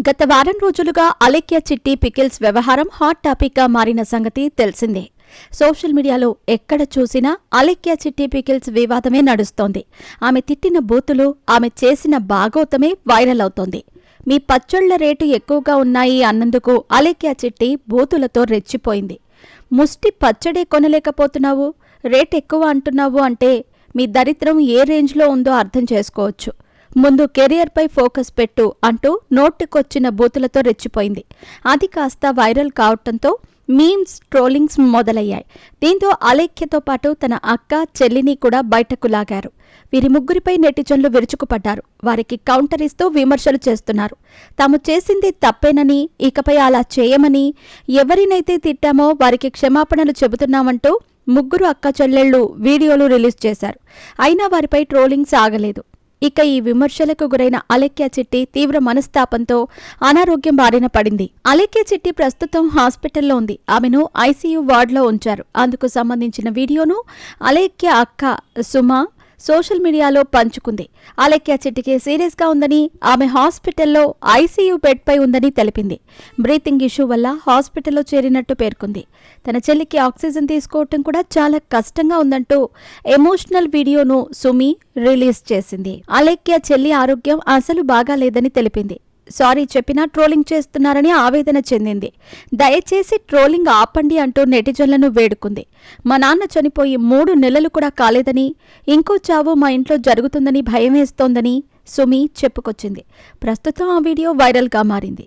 గత వారం రోజులుగా అలేఖ్య చిట్టి పికిల్స్ వ్యవహారం హాట్ టాపిక్గా మారిన సంగతి తెలిసిందే. సోషల్ మీడియాలో ఎక్కడ చూసినా అలేఖ్య చిట్టి పికిల్స్ వివాదమే నడుస్తోంది. ఆమె తిట్టిన బూతులు, ఆమె చేసిన బాగోతమే వైరల్ అవుతోంది. మీ పచ్చళ్ల రేటు ఎక్కువగా ఉన్నాయి అన్నందుకు అలేఖ్య చిట్టి బూతులతో రెచ్చిపోయింది. ముష్టి పచ్చడే కొనలేకపోతున్నావు, రేట్ ఎక్కువ అంటున్నావు అంటే మీ దరిద్రం ఏ రేంజ్లో ఉందో అర్థం చేసుకోవచ్చు. ముందు కెరియర్పై ఫోకస్ పెట్టు అంటూ నోటికొచ్చిన బూతులతో రెచ్చిపోయింది. అది కాస్త వైరల్ కావటంతో మీమ్స్, ట్రోలింగ్స్ మొదలయ్యాయి. దీంతో అలేఖ్యతో పాటు తన అక్క, చెల్లిని కూడా బయటకు లాగారు. వీరి ముగ్గురిపై నెటిజన్లు విరుచుకుపడ్డారు. వారికి కౌంటర్ ఇస్తూ విమర్శలు చేస్తున్నారు. తాము చేసింది తప్పేనని, ఇకపై అలా చేయమని, ఎవరినైతే తిట్టామో వారికి క్షమాపణలు చెబుతున్నామంటూ ముగ్గురు అక్క చెల్లెళ్లు వీడియోలు రిలీజ్ చేశారు. అయినా వారిపై ట్రోలింగ్స్ ఆగలేదు. ఇక ఈ విమర్శలకు గురైన అలేఖ్య చిట్టి తీవ్ర మనస్తాపంతో అనారోగ్యం బారిన పడింది. అలేఖ్య చిట్టి ప్రస్తుతం హాస్పిటల్లో ఉంది. ఆమెను ఐసీయూ వార్డులో ఉంచారు. అందుకు సంబంధించిన వీడియోను అలేఖ్య అక్క సుమ సోషల్ మీడియాలో పంచుకుంది. అలేఖ్య చిట్టికి సీరియస్గా ఉందని, ఆమె హాస్పిటల్లో ఐసీయూ బెడ్పై ఉందని తెలిపింది. బ్రీతింగ్ ఇష్యూ వల్ల హాస్పిటల్లో చేరినట్టు పేర్కొంది. తన చెల్లికి ఆక్సిజన్ తీసుకోవటం కూడా చాలా కష్టంగా ఉందంటూ ఎమోషనల్ వీడియోను సుమి రిలీజ్ చేసింది. అలేఖ్య చెల్లి ఆరోగ్యం అసలు బాగాలేదని తెలిపింది. సారీ చెప్పినా ట్రోలింగ్ చేస్తున్నారని ఆవేదన చెందింది. దయచేసి ట్రోలింగ్ ఆపండి అంటూ నెటిజన్లను వేడుకుంది. మా నాన్న చనిపోయి 3 నెలలు కూడా కాలేదని, ఇంకో చావు మా ఇంట్లో జరుగుతుందని భయమేస్తోందని సుమి చెప్పుకొచ్చింది. ప్రస్తుతం ఆ వీడియో వైరల్గా మారింది.